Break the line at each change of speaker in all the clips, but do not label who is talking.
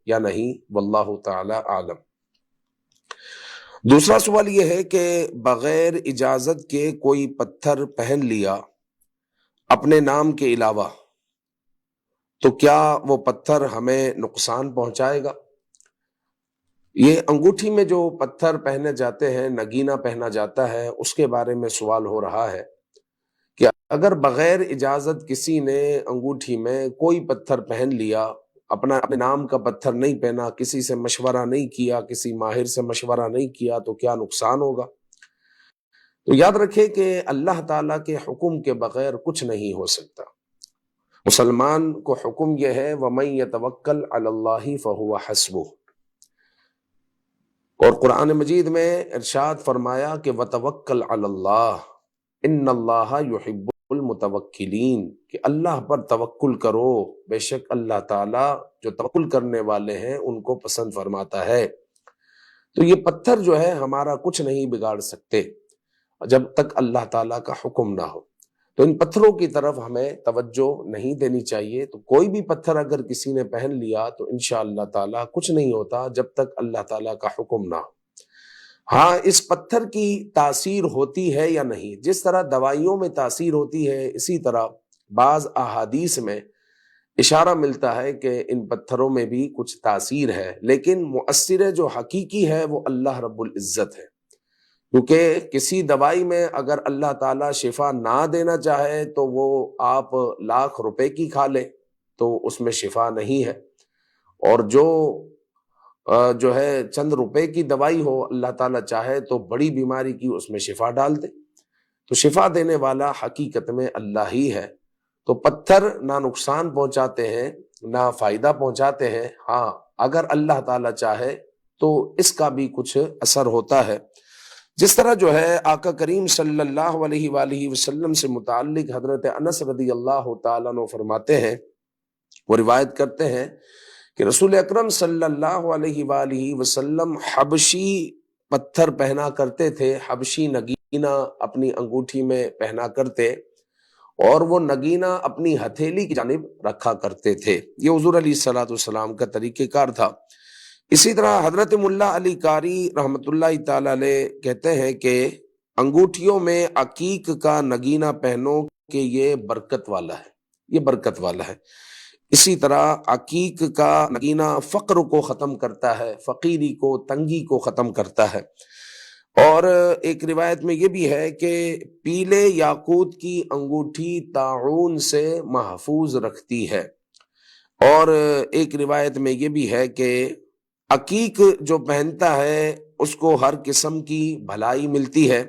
یا نہیں، واللہ تعالی عالم۔ دوسرا سوال یہ ہے کہ بغیر اجازت کے کوئی پتھر پہن لیا اپنے نام کے علاوہ، تو کیا وہ پتھر ہمیں نقصان پہنچائے گا؟ یہ انگوٹھی میں جو پتھر پہنے جاتے ہیں، نگینہ پہنا جاتا ہے، اس کے بارے میں سوال ہو رہا ہے کہ اگر بغیر اجازت کسی نے انگوٹھی میں کوئی پتھر پہن لیا، اپنے نام کا پتھر نہیں پہنا، کسی سے مشورہ نہیں کیا، کسی ماہر سے مشورہ نہیں کیا، تو کیا نقصان ہوگا؟ تو یاد رکھے کہ اللہ تعالیٰ کے حکم کے بغیر کچھ نہیں ہو سکتا۔ مسلمان کو حکم یہ ہے وَمَن يَتَوَكَّلْ عَلَى اللَّهِ فَهُوَ حَسْبُهُ، اور قرآن مجید میں ارشاد فرمایا کہ وَتَوَكَّلْ عَلَى اللَّهِ إِنَّ اللَّهَ يُحِبُّ الْمُتَوَكِّلِينَ، کہ اللہ پر توکل کرو، بے شک اللہ تعالیٰ جو توکل کرنے والے ہیں ان کو پسند فرماتا ہے۔ تو یہ پتھر جو ہے ہمارا کچھ نہیں بگاڑ سکتے جب تک اللہ تعالیٰ کا حکم نہ ہو، تو ان پتھروں کی طرف ہمیں توجہ نہیں دینی چاہیے۔ تو کوئی بھی پتھر اگر کسی نے پہن لیا تو انشاءاللہ تعالیٰ کچھ نہیں ہوتا جب تک اللہ تعالیٰ کا حکم نہ ہو۔ ہاں، اس پتھر کی تاثیر ہوتی ہے یا نہیں، جس طرح دوائیوں میں تاثیر ہوتی ہے، اسی طرح بعض احادیث میں اشارہ ملتا ہے کہ ان پتھروں میں بھی کچھ تاثیر ہے، لیکن مؤثر جو حقیقی ہے وہ اللہ رب العزت ہے، کیونکہ کسی دوائی میں اگر اللہ تعالیٰ شفا نہ دینا چاہے تو وہ آپ لاکھ روپے کی کھا لیں تو اس میں شفا نہیں ہے، اور جو ہے چند روپے کی دوائی ہو، اللہ تعالیٰ چاہے تو بڑی بیماری کی اس میں شفا ڈال دے۔ تو شفا دینے والا حقیقت میں اللہ ہی ہے۔ تو پتھر نہ نقصان پہنچاتے ہیں نہ فائدہ پہنچاتے ہیں، ہاں اگر اللہ تعالیٰ چاہے تو اس کا بھی کچھ اثر ہوتا ہے۔ جس طرح جو ہے آقا کریم صلی اللہ علیہ وآلہ وسلم سے متعلق حضرت انس رضی اللہ تعالیٰ عنہ فرماتے ہیں، وہ روایت کرتے ہیں کہ رسول اکرم صلی اللہ علیہ وآلہ وسلم حبشی پتھر پہنا کرتے تھے، حبشی نگینہ اپنی انگوٹھی میں پہنا کرتے، اور وہ نگینہ اپنی ہتھیلی کی جانب رکھا کرتے تھے۔ یہ حضور علیہ الصلوۃ والسلام کا طریقہ کار تھا۔ اسی طرح حضرت ملا علی قاری رحمۃ اللہ تعالی علیہ کہتے ہیں کہ انگوٹھیوں میں عقیق کا نگینہ پہنو کہ یہ برکت والا ہے، یہ برکت والا ہے۔ اسی طرح عقیق کا نگینہ فقر کو ختم کرتا ہے، فقیری کو، تنگی کو ختم کرتا ہے۔ اور ایک روایت میں یہ بھی ہے کہ پیلے یاقوت کی انگوٹھی طاعون سے محفوظ رکھتی ہے۔ اور ایک روایت میں یہ بھی ہے کہ عقیق جو پہنتا ہے اس کو ہر قسم کی بھلائی ملتی ہے،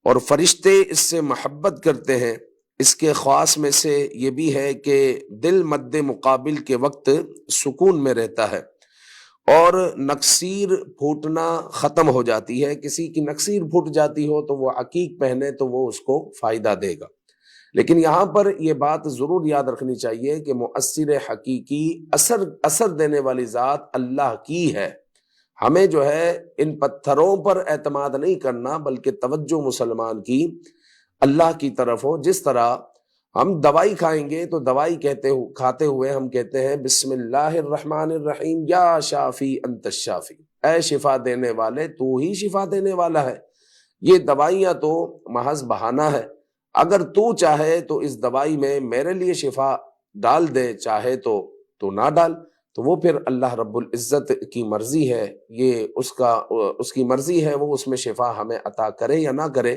اور فرشتے اس سے محبت کرتے ہیں۔ اس کے خواص میں سے یہ بھی ہے کہ دل مد مقابل کے وقت سکون میں رہتا ہے، اور نکسیر پھوٹنا ختم ہو جاتی ہے۔ کسی کی نکسیر پھوٹ جاتی ہو تو وہ عقیق پہنے تو وہ اس کو فائدہ دے گا۔ لیکن یہاں پر یہ بات ضرور یاد رکھنی چاہیے کہ مؤثر حقیقی اثر دینے والی ذات اللہ کی ہے۔ ہمیں جو ہے ان پتھروں پر اعتماد نہیں کرنا، بلکہ توجہ مسلمان کی اللہ کی طرف ہو۔ جس طرح ہم دوائی کھائیں گے تو دوائی کھاتے ہوئے ہم کہتے ہیں بسم اللہ الرحمن الرحیم، یا شافی انت الشافی، اے شفا دینے والے تو ہی شفا دینے والا ہے۔ یہ دوائیاں تو محض بہانہ ہے، اگر تو چاہے تو اس دوائی میں میرے لیے شفا ڈال دے، چاہے تو نہ ڈال، تو وہ پھر اللہ رب العزت کی مرضی ہے، یہ اس کی مرضی ہے، وہ اس میں شفا ہمیں عطا کرے یا نہ کرے۔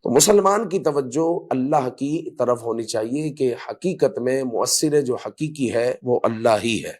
تو مسلمان کی توجہ اللہ کی طرف ہونی چاہیے کہ حقیقت میں مؤثر جو حقیقی ہے وہ اللہ ہی ہے۔